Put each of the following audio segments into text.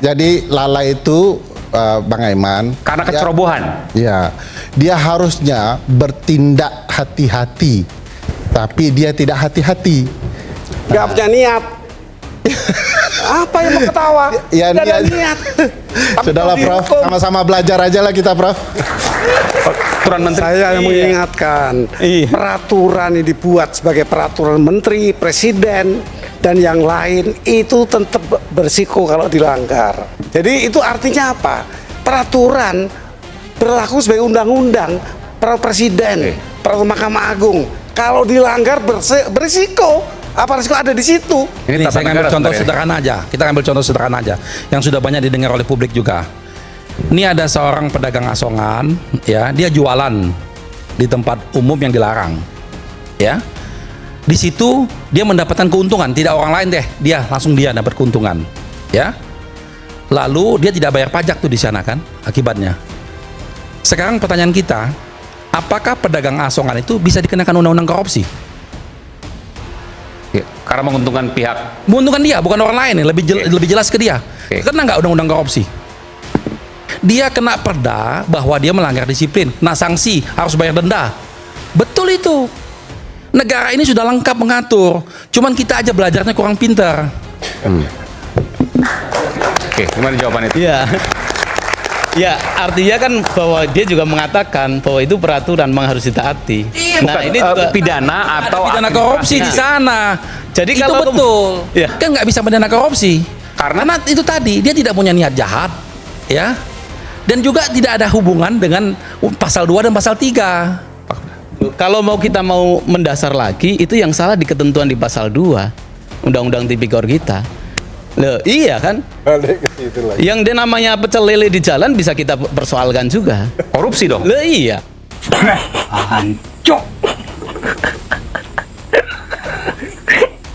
Jadi Lala itu Bang Aiman Karena kecerobohan. ya, dia harusnya bertindak hati-hati, tapi dia tidak hati-hati. Nggak punya niat. Apa yang mau ketawa? Ya, Nggak ada niat. niat. Sudahlah Prof, dihukum. sama-sama belajar aja lah kita Prof. Peraturan menteri. Saya yang mengingatkan, peraturan yang dibuat sebagai peraturan menteri, presiden, dan yang lain itu tetap bersiko kalau dilanggar. Jadi itu artinya apa? Peraturan berlaku sebagai undang-undang, peraturan presiden, peraturan Mahkamah Agung. Kalau dilanggar berisiko. Apa risiko ada di situ? Ini saya ngambil contoh sederhana aja. Kita ambil contoh sederhana aja yang sudah banyak didengar oleh publik juga. Ini ada seorang pedagang asongan, ya, dia jualan di tempat umum yang dilarang, ya. Di situ dia mendapatkan keuntungan, tidak orang lain deh, dia dapat keuntungan, ya. Lalu dia tidak bayar pajak tuh di sana kan, akibatnya. Sekarang pertanyaan kita, apakah pedagang asongan itu bisa dikenakan undang-undang korupsi? Karena menguntungkan pihak. Menguntungkan dia, bukan orang lain. Lebih jelas ke dia. Kena nggak undang-undang korupsi? Dia kena perda bahwa dia melanggar disiplin, kena sanksi, harus bayar denda. Betul itu. Negara ini sudah lengkap mengatur. Cuman kita aja belajarnya kurang pintar. Oke, gimana jawaban itu? Iya. Ya, artinya kan bahwa dia juga mengatakan bahwa itu peraturan memang harus ditaati. Bukan, ini pidana atau pidana korupsi di sana. Jadi itu kalau betul. Ya. Kan nggak bisa pidana korupsi. Karena itu tadi dia tidak punya niat jahat, ya. Dan juga tidak ada hubungan dengan pasal 2 dan pasal 3. Kalau kita mau mendasar lagi, itu yang salah di ketentuan di pasal 2 Undang-Undang Tipikor kita. Loh, iya kan? Yang dia namanya pecel lele di jalan bisa kita persoalkan juga. Korupsi dong. Loh, iya. Hancur.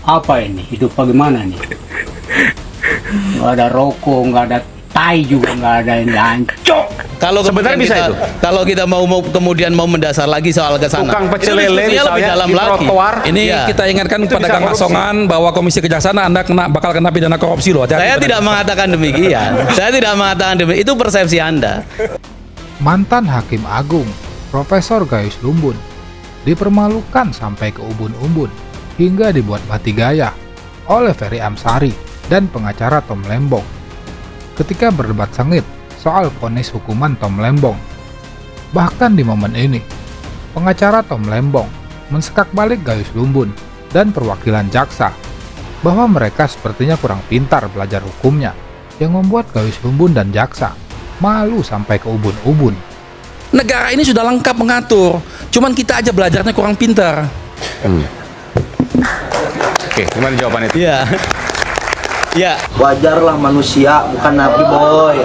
Apa ini? Hidup bagaimana nih? Nggak ada rokok, nggak ada tai juga, nggak ada ini. Hancur. Kalau Sebenarnya bisa itu. Kalau kita mau kemudian mau mendasar lagi soal ke sana. Tukang pecel itu lele diskusinya lebih misalnya dalam di lagi. trotoar. Ini Iya. kita ingatkan Itu pedagang bisa korupsi. asongan bahwa Komisi Kejaksaan Anda bakal kena pidana korupsi loh. Hati-hati Saya pedagang tidak asongan. mengatakan demikian. Saya tidak mengatakan demikian. Itu persepsi Anda. Mantan Hakim Agung, Profesor Gayus Lumbun, dipermalukan sampai ke ubun-ubun hingga dibuat mati gaya oleh Ferry Amsari dan pengacara Tom Lembong ketika berdebat sengit soal vonis hukuman Tom Lembong. Bahkan di momen ini, pengacara Tom Lembong mensekak balik Gayus Lumbun dan perwakilan jaksa bahwa mereka sepertinya kurang pintar belajar hukumnya, yang membuat Gayus Lumbun dan jaksa malu sampai ke ubun-ubun. Negara ini sudah lengkap mengatur, cuman kita aja belajarnya kurang pintar. Oke, gimana jawaban itu? Iya. Ya, Wajarlah manusia, bukan nabi boy.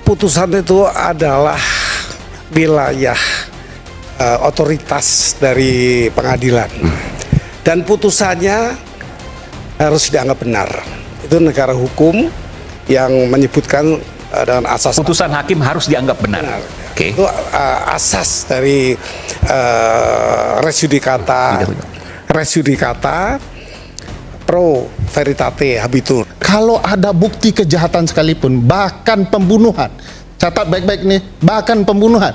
Putusan itu adalah wilayah otoritas dari pengadilan. Dan putusannya harus dianggap benar. Itu negara hukum yang menyebutkan dengan asas Putusan hakim harus dianggap benar. Oke. itu asas dari res judicata pro veritate habetur. Kalau ada bukti kejahatan sekalipun, bahkan pembunuhan, catat baik-baik nih, bahkan pembunuhan,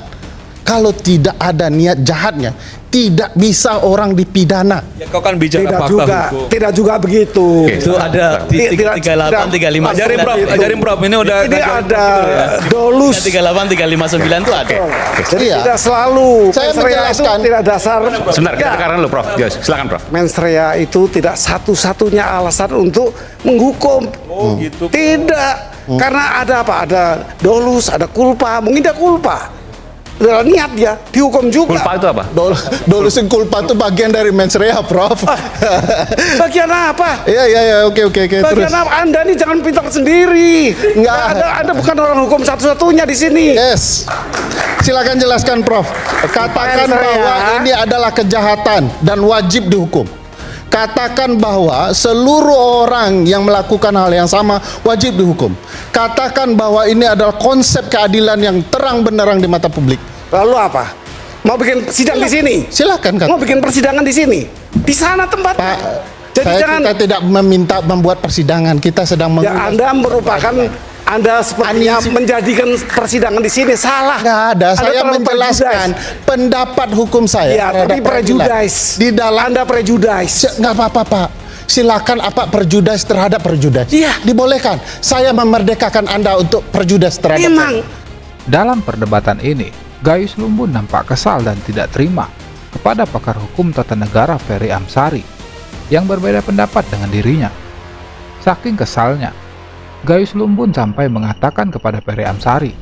kalau tidak ada niat jahatnya, tidak bisa orang dipidana. Ya, kau kan bicara Tidak juga begitu. itu ada di 38 35. Ajarin Prof, ini udah Ini ada dolus. 38 359 itu ada. Jadi Iya. tidak selalu Saya mens rea itu menjelaskan. tidak dasar. Sebentar, kita Ya, dengarkan dulu Prof. Silakan Prof. mens rea itu tidak satu-satunya alasan untuk menghukum. gitu. Tidak. Karena ada apa? Ada dolus, ada kulpa. Mungkin ada kulpa. Ada niat dia dihukum juga. Kulpa itu apa? Dolus culpa itu bagian dari mens rea, Prof. Bagian apa? Iya, oke, terus. Bagian apa? Anda ini jangan pintar sendiri. Nggak. Anda bukan orang hukum satu-satunya di sini. Yes. Silakan jelaskan, Prof. Katakan Mens rea. bahwa ini adalah kejahatan dan wajib dihukum. Katakan bahwa seluruh orang yang melakukan hal yang sama wajib dihukum. Katakan bahwa ini adalah konsep keadilan yang terang benderang di mata publik. Lalu apa? Mau bikin sidang di sini? Silakan, Kak. Mau bikin persidangan di sini? Di sana tempatnya. jangan- kita tidak meminta membuat persidangan, kita sedang Ya, Anda merupakan Anda sepertinya menjadikan persidangan di sini salah. Nggak ada, Anda saya terlalu menjelaskan pendapat hukum saya Ya, terhadap tapi peradilan. prejudice. Di dalam Anda prejudice. nggak apa-apa Pak. Silakan apa perjudice terhadap perjudice. Iya. Dibolehkan. Saya memerdekakan Anda untuk perjudice terhadap. Memang Dalam perdebatan ini, Gayus Lumbun nampak kesal dan tidak terima kepada pakar hukum tata negara Ferry Amsari yang berbeda pendapat dengan dirinya. Saking kesalnya, Gayus Lumbun sampai mengatakan kepada Ferry Amsari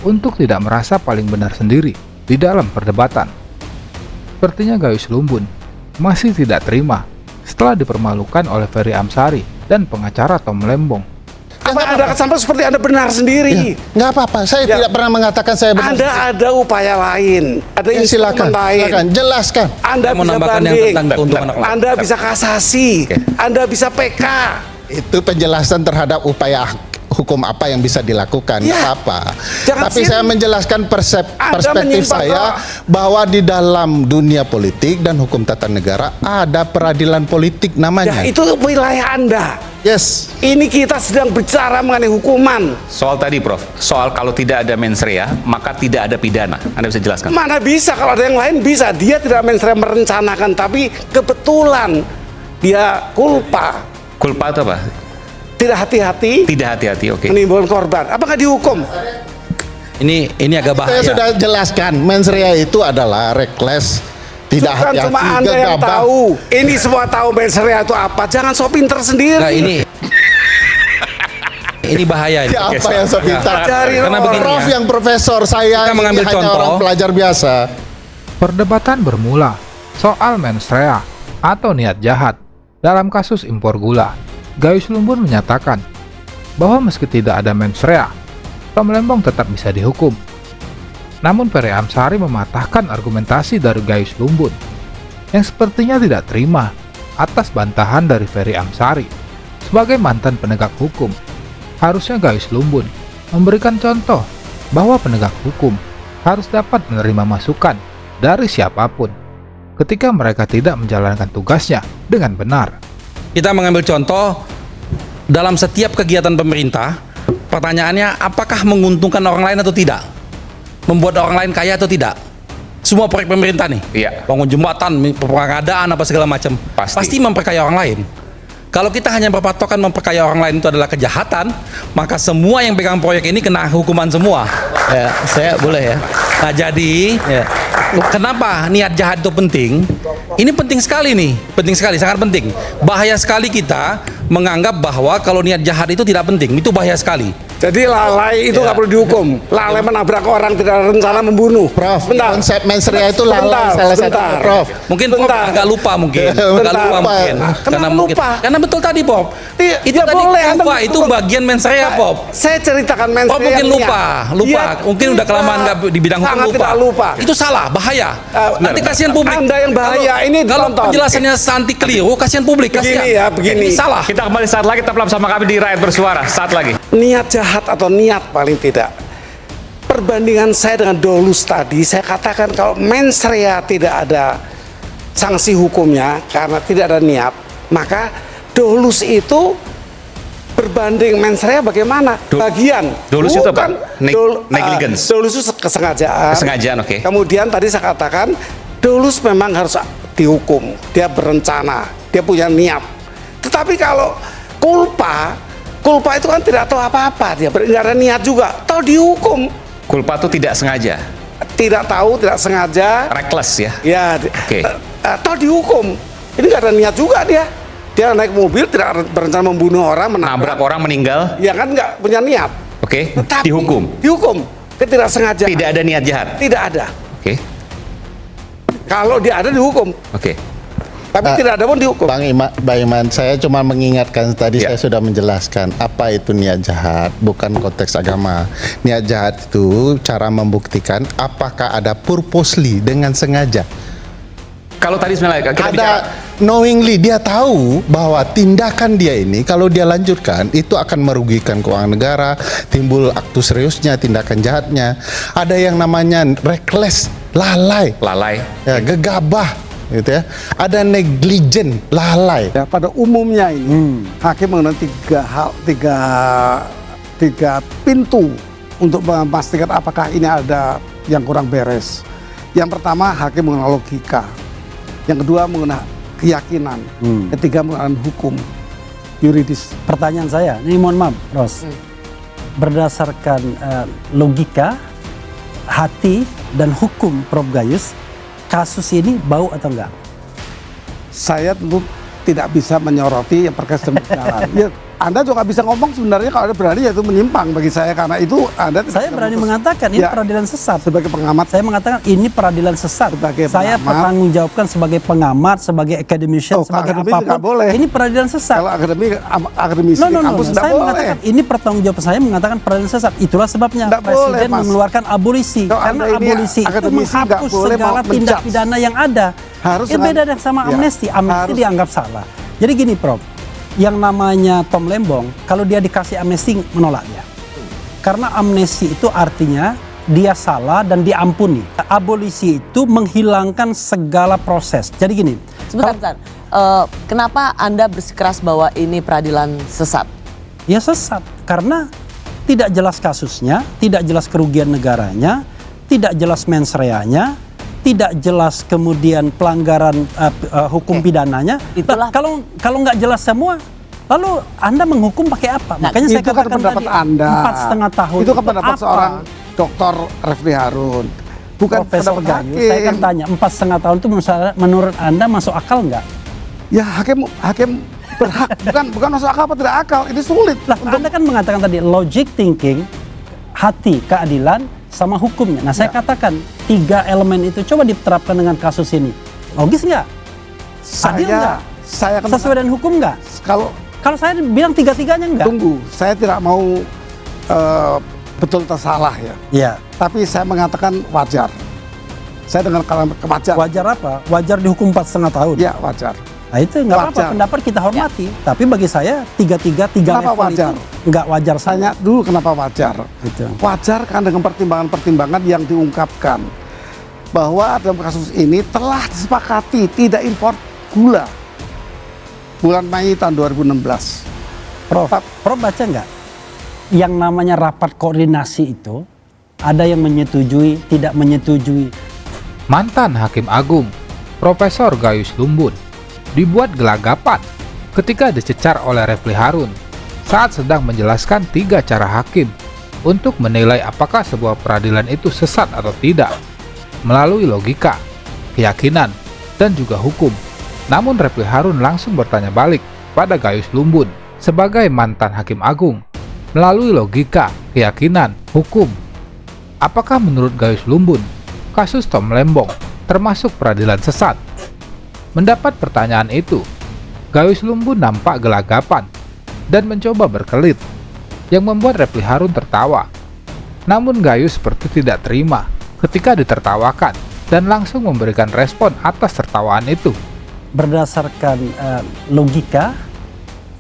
untuk tidak merasa paling benar sendiri di dalam perdebatan. Sepertinya Gayus Lumbun masih tidak terima setelah dipermalukan oleh Ferry Amsari dan pengacara Tom Lembong. apa Anda sampai seperti Anda benar sendiri. Nggak apa-apa. Saya Ya. tidak pernah mengatakan saya benar. Anda ada upaya lain, ada Ya, silakan, instrumen lain. silakan, jelaskan. Anda Mau bisa menambahkan yang banding, tentang keuntungan anak lain. Anda bisa kasasi, Anda bisa PK. Itu penjelasan terhadap upaya hukum apa yang bisa dilakukan, nggak Ya. apa-apa. Jangan Tapi saya menjelaskan Anda perspektif menyimpang saya bahwa di dalam dunia politik dan hukum tata negara ada peradilan politik Ya, namanya. itu wilayah Anda. Yes. Ini kita sedang bicara mengenai hukuman. Soal tadi Prof, soal kalau tidak ada mens rea, maka tidak ada pidana. Anda bisa jelaskan? Mana bisa, kalau ada yang lain bisa. Dia tidak merencanakan, tapi kebetulan dia culpa. Culpa itu apa? Tidak hati-hati Tidak hati-hati, oke. menimbulkan korban. Apakah dihukum? Ini agak Saya bahaya. sudah jelaskan, mens rea itu adalah reckless, tidak Bukan hati-hati, cuma Anda yang gegabah. tahu. Ini semua tahu mens rea itu apa. Jangan sok pinter sendiri. Nah, ini bahaya ini. Ya, apa yang saya pintar? Cari Karena begini Prof ya. yang profesor, saya Kita ini mengambil hanya contoh. orang pelajar biasa. Perdebatan bermula soal mens rea atau niat jahat dalam kasus impor gula. Gayus Lumbun menyatakan bahwa meski tidak ada mens rea, Tom Lembong tetap bisa dihukum. Namun Ferry Amsari mematahkan argumentasi dari Gayus Lumbun yang sepertinya tidak terima atas bantahan dari Ferry Amsari. Sebagai mantan penegak hukum, harusnya Gayus Lumbun memberikan contoh bahwa penegak hukum harus dapat menerima masukan dari siapapun ketika mereka tidak menjalankan tugasnya dengan benar. Kita mengambil contoh dalam setiap kegiatan pemerintah. Pertanyaannya, apakah menguntungkan orang lain atau tidak? Membuat orang lain kaya atau tidak? Semua proyek pemerintah nih, Iya. bangun jembatan, pengadaan apa segala macam, Pasti. memperkaya orang lain. Kalau kita hanya berpatokan memperkaya orang lain itu adalah kejahatan, maka semua yang pegang proyek ini kena hukuman semua. Ya, saya boleh ya. Nah, jadi Ya. kenapa niat jahat itu penting? Ini penting sekali nih, penting sekali, sangat penting. Bahaya sekali kita menganggap bahwa kalau niat jahat itu tidak penting, itu bahaya sekali. Jadi lalai itu Ya. nggak perlu dihukum. Lalai menabrak orang tidak ada rencana membunuh. Prof, Bentar. konsep mens rea itu lalai Bentar, salah satu, bentar. Prof. Mungkin Pop Bentar. agak lupa mungkin, agak Bentar. lupa mungkin. Kenapa lupa? Karena betul tadi Pop. Iya, Itu ya tadi boleh, Anda lupa, itu lupa. bagian mens rea Pop. Saya ceritakan mens Pop rea mungkin yang lupa, niat. lupa. Iya, Mungkin udah tidak. kelamaan nggak di bidang hukum Sangat lupa. tidak lupa. Itu salah, bahaya. Nanti kasihan publik. Anda yang bahaya. Ini Kalau ditonton. penjelasannya santi keliru, kasihan publik, kasihan. Begini ya, begini. Ini salah. Kita kembali saat lagi, tetaplah bersama kami di Rakyat Bersuara. Saat lagi. Niat jahat atau niat paling tidak. Perbandingan saya dengan Dolus tadi, saya katakan kalau mens rea tidak ada sanksi hukumnya karena tidak ada niat, maka Dolus itu berbanding mens rea bagaimana? Bagian. Dolus itu apa? Bukan. Negligence. Dolus itu kesengajaan. Kesengajaan, oke. Kemudian tadi saya katakan Dolus memang harus dihukum. Dia berencana, dia punya niat. Tetapi kalau culpa itu kan tidak tahu apa-apa, dia nggak ada niat juga, tahu dihukum. Culpa itu tidak sengaja, Tidak tahu, tidak sengaja, reckless ya. ya, Oke. tahu dihukum. Ini nggak ada niat juga dia. Dia naik mobil tidak berencana membunuh orang, Nabrak orang meninggal, ya kan nggak punya niat. oke, Tetapi dihukum. Dihukum, ketidaksengajaan. Tidak ada niat jahat, Tidak ada. oke, Kalau dia ada dihukum, oke. tapi tidak ada pun dihukum. Bang Iman, saya cuma mengingatkan tadi Ya. saya sudah menjelaskan apa itu niat jahat, bukan konteks agama. Niat jahat itu cara membuktikan apakah ada purposely dengan sengaja. Kalau tadi sebenarnya kita bicara, Ada knowingly, dia tahu bahwa tindakan dia ini kalau dia lanjutkan itu akan merugikan keuangan negara, timbul aktu seriusnya, tindakan jahatnya. Ada yang namanya reckless, lalai, lalai, ya, gegabah. gitu ya. Ada negligent, lalai. Ya, pada umumnya ini hakim menggunakan tiga pintu untuk memastikan apakah ini ada yang kurang beres. Yang pertama, hakim menggunakan logika. Yang kedua, menggunakan keyakinan. Ketiga, menggunakan hukum yuridis. Pertanyaan saya, ini mohon maaf, Ros. Berdasarkan logika, hati, dan hukum Prof. Gayus, kasus ini bau atau enggak? Saya tentu tidak bisa menyoroti yang berkaitan dengan jalan. Ya, Anda juga bisa ngomong sebenarnya kalau Anda berani, yaitu menyimpang bagi saya, karena itu Anda tidak Saya bisa berani memutus. mengatakan ini Ya, peradilan sesat. sebagai pengamat. Saya mengatakan ini peradilan sesat. Sebagai Saya pengamat. bertanggungjawabkan sebagai pengamat, sebagai academician, sebagai akademisi nggak apapun. boleh. Ini peradilan sesat. Kalau akademisi No, di kampus tidak Saya boleh. mengatakan ini pertanggungjawaban saya mengatakan peradilan sesat. Itulah sebabnya Nggak boleh, Presiden Mas. mengeluarkan abolisi. Kalau Karena Anda ini abolisi itu akademisi nggak menghapus boleh segala mau tindak menjudge. pidana yang ada. Harus Itu beda dengan- sama ya, amnesti. Amnesti harus- dianggap salah. Jadi gini, Prof. Yang namanya Tom Lembong, kalau dia dikasih amnesti, menolak dia. Karena amnesti itu artinya dia salah dan diampuni. Abolisi itu menghilangkan segala proses. Jadi gini, Sebentar. Kenapa Anda bersikeras bahwa ini peradilan sesat? ya sesat karena tidak jelas kasusnya, tidak jelas kerugian negaranya, tidak jelas mens reanya, tidak jelas kemudian pelanggaran hukum pidananya. Itulah- Nah, kalau nggak jelas semua, lalu Anda menghukum pakai apa? Nah, Makanya saya Itu kan katakan pendapat tadi, Anda. 4,5 tahun. Itu kan pendapat apa? seorang Dr. Refli Harun. Bukan Profesor pendapat Gayus, saya kan hakim. tanya 4,5 tahun itu menurut Anda masuk akal nggak? Ya hakim berhak, bukan masuk akal apa tidak akal. Ini sulit. Lah, Anda kan mengatakan tadi logic thinking, hati, keadilan, sama hukumnya. Nah, saya katakan 3 elemen itu coba diterapkan dengan kasus ini. Logis nggak? Adil nggak? Saya akan Sesuai dengan hukum nggak? kalau saya bilang 3-3-nya nggak? tunggu, saya tidak mau betul atau salah ya. Iya. Tapi saya mengatakan wajar. Saya dengan kalimat wajar. Wajar apa? Wajar dihukum 4,5 tahun. Ya wajar. Nah, itu nggak apa-apa, Wajar. pendapat kita hormati. Tapi bagi saya 3-3 Kenapa level wajar? itu nggak wajar saja. Tanya dulu kenapa wajar. Gitu. Wajar kan dengan pertimbangan-pertimbangan yang diungkapkan bahwa dalam kasus ini telah disepakati tidak impor gula bulan Mei tahun 2016. Prof baca nggak? Yang namanya rapat koordinasi itu ada yang menyetujui, tidak menyetujui. Mantan Hakim Agung, Profesor Gayus Lumbun, dibuat gelagapan ketika dicecar oleh Refli Harun saat sedang menjelaskan 3 cara hakim untuk menilai apakah sebuah peradilan itu sesat atau tidak melalui logika, keyakinan, dan juga hukum. Namun Refli Harun langsung bertanya balik pada Gayus Lumbun sebagai mantan Hakim Agung melalui logika, keyakinan, hukum. Apakah menurut Gayus Lumbun kasus Tom Lembong termasuk peradilan sesat? Mendapat pertanyaan itu, Gayus Lumbun nampak gelagapan dan mencoba berkelit, yang membuat Refli Harun tertawa. Namun Gayus seperti tidak terima ketika ditertawakan dan langsung memberikan respon atas tertawaan itu. Berdasarkan logika,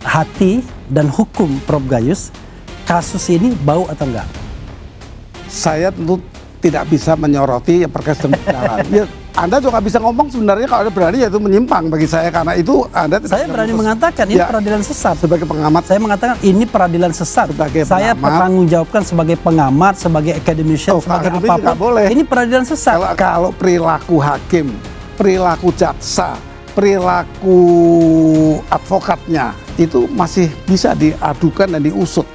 hati, dan hukum Prof. Gayus, kasus ini bau atau enggak? Saya tentu tidak bisa menyoroti yang berkaitan dengan jalan. Ya, Anda juga bisa ngomong sebenarnya kalau Anda berani, yaitu menyimpang bagi saya, karena itu Anda tidak Saya bisa berani memutus. mengatakan ini Ya, peradilan sesat. sebagai pengamat. Saya mengatakan ini peradilan sesat. Sebagai Saya pengamat. bertanggungjawabkan sebagai pengamat, sebagai academician, sebagai akademisi apapun. nggak boleh. Ini peradilan sesat. Kalau perilaku hakim, perilaku jaksa, perilaku advokatnya itu masih bisa diadukan dan diusut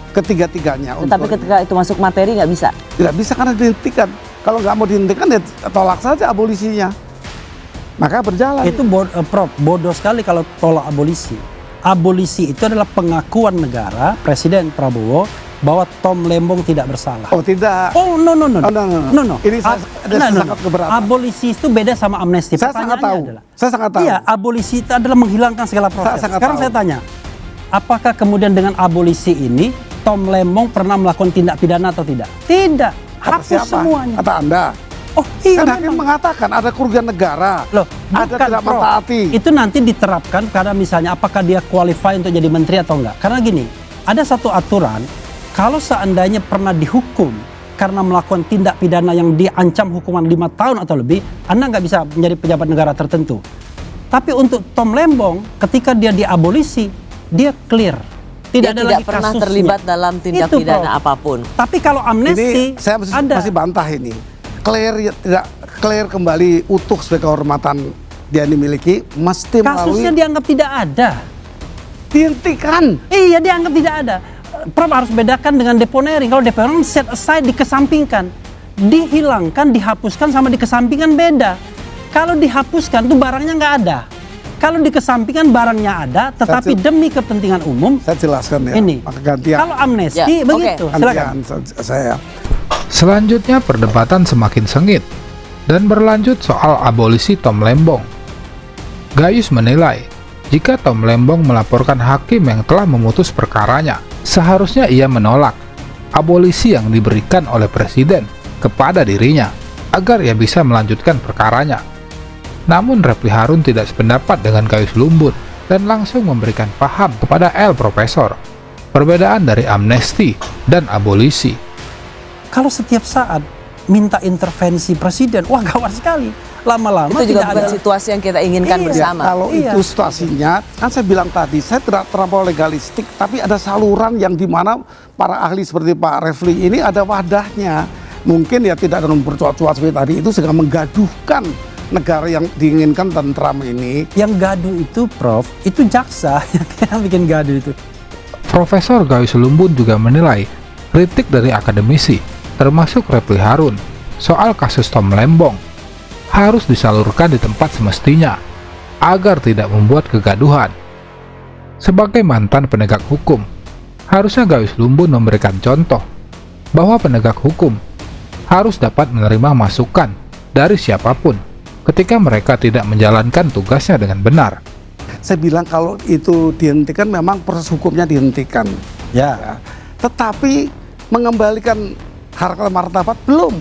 ketiga-tiganya. Tetapi ketika itu masuk materi nggak bisa. Tidak bisa karena dihentikan. Kalau nggak mau dihentikan ya tolak saja abolisinya. Maka berjalan. Itu Prof, bodoh sekali kalau tolak abolisi. Abolisi itu adalah pengakuan negara Presiden Prabowo bahwa Tom Lembong tidak bersalah. Oh tidak. Oh no. Ini saya sangat keberatan. Abolisi itu beda sama amnesti. Saya sangat tahu. Adalah, Saya sangat tahu. Iya, abolisi itu adalah menghilangkan segala proses. sangat Sekarang tahu. saya tanya, apakah kemudian dengan abolisi ini Tom Lembong pernah melakukan tindak pidana atau tidak? Tidak. Kata Hapus siapa? semuanya. Kata Anda. Oh iya, Kan hakim memang. mengatakan ada kerugian negara. Loh, ada bukan, tidak Prof. mentaati. Itu nanti diterapkan karena misalnya apakah dia qualify untuk jadi menteri atau enggak. Karena gini, ada satu aturan, kalau seandainya pernah dihukum karena melakukan tindak pidana yang diancam hukuman 5 tahun atau lebih, Anda nggak bisa menjadi pejabat negara tertentu. Tapi untuk Tom Lembong, ketika dia diabolisi, dia clear. Dia Tidak ada tidak lagi pernah kasusnya. terlibat dalam tindak Itu, pidana Prof. apapun. Tapi kalau amnesti, Ini saya ada. masih bantah ini. Tidak clear kembali utuh sebagai kehormatan dia dimiliki, mesti Kasusnya melalui dianggap tidak ada. dihentikan. Iya, dianggap tidak ada. Prof harus bedakan dengan deponering. Kalau deponering set aside, dikesampingkan. Dihilangkan, dihapuskan sama dikesampingkan beda. Kalau dihapuskan tuh barangnya nggak ada. Kalau dikesampingkan barangnya ada, tetapi demi kepentingan umum. Saya jelaskan ya. Ini. Maka gantian. Kalau amnesti Ya, begitu. oke. Silakan. Gantian saya. Selanjutnya perdebatan semakin sengit dan berlanjut soal abolisi Tom Lembong. Gayus menilai, jika Tom Lembong melaporkan hakim yang telah memutus perkaranya, seharusnya ia menolak abolisi yang diberikan oleh presiden kepada dirinya agar ia bisa melanjutkan perkaranya. Namun Refli Harun tidak sependapat dengan Gayus Lumbun dan langsung memberikan paham kepada El Profesor perbedaan dari amnesti dan abolisi. Kalau setiap saat minta intervensi presiden, wah gawat sekali. Lama-lama Itu juga tidak bukan ada. situasi yang kita inginkan Iya. bersama. Kalau Iya. itu situasinya, kan saya bilang tadi, saya tidak terlampau legalistik, tapi ada saluran yang dimana para ahli seperti Pak Refli ini ada wadahnya. Mungkin ya tidak dengan bercuat-cuat seperti tadi, itu sedang menggaduhkan negara yang diinginkan tentram ini. Yang gaduh itu, Prof, itu jaksa yang bikin gaduh itu. Profesor Gayus Lumbun juga menilai kritik dari akademisi, termasuk Refli Harun, soal kasus Tom Lembong harus disalurkan di tempat semestinya agar tidak membuat kegaduhan. Sebagai mantan penegak hukum, harusnya Gayus Lumbun memberikan contoh bahwa penegak hukum harus dapat menerima masukan dari siapapun ketika mereka tidak menjalankan tugasnya dengan benar. Saya bilang kalau itu dihentikan, memang proses hukumnya dihentikan. Ya. Tetapi mengembalikan harkat martabat belum.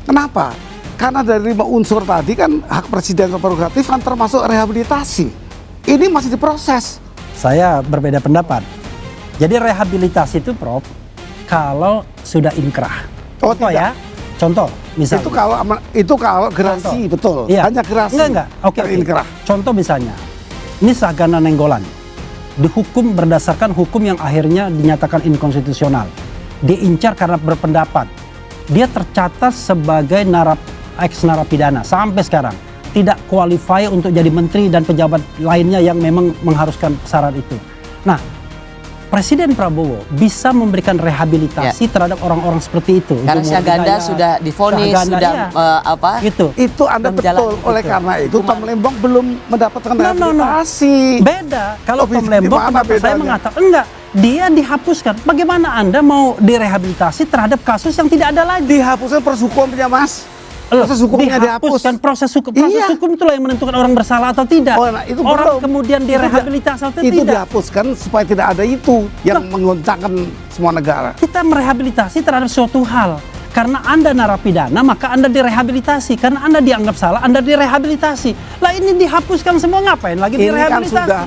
Kenapa? Karena dari 5 unsur tadi kan hak presiden prerogatif kan termasuk rehabilitasi. Ini masih diproses. Saya berbeda pendapat. Jadi rehabilitasi itu, Prof, kalau sudah inkrah. Oh, Contoh tidak. ya. Contoh, misalnya. Itu kalau gerasi, Contoh. betul. Iya. Hanya gerasi. Enggak. Oke. Terinkrah. Contoh misalnya, ini Sagana Nenggolan dihukum berdasarkan hukum yang akhirnya dinyatakan inkonstitusional. Diincar karena berpendapat. Dia tercatat sebagai ex narapidana sampai sekarang. Tidak qualify untuk jadi menteri dan pejabat lainnya yang memang mengharuskan syarat itu. Nah, Presiden Prabowo bisa memberikan rehabilitasi terhadap orang-orang seperti itu. Karena Untuk Syahganda Hidayat, sudah divonis, Syahganda, sudah iya. Gitu. Itu Anda betul. Oleh karena itu Tom Lembong belum mendapatkan rehabilitasi. Beda. Kalau Oh, Tom Lembong, gimana kenapa saya bedanya? mengatakan enggak, dia dihapuskan. Bagaimana Anda mau direhabilitasi terhadap kasus yang tidak ada lagi? Dihapuskan proses hukumnya, Mas. Proses hukumnya dihapuskan. Proses hukum itulah yang menentukan orang bersalah atau tidak. Oh, nah, itu orang belum. kemudian Itu direhabilitasi atau itu tidak. dihapuskan supaya tidak ada itu yang menggoncangkan semua negara. Kita merehabilitasi terhadap suatu hal. Karena Anda narapidana, maka Anda direhabilitasi. Karena Anda dianggap salah, Anda direhabilitasi. Lah ini dihapuskan semua, ngapain lagi Ini kan direhabilitasi? sudah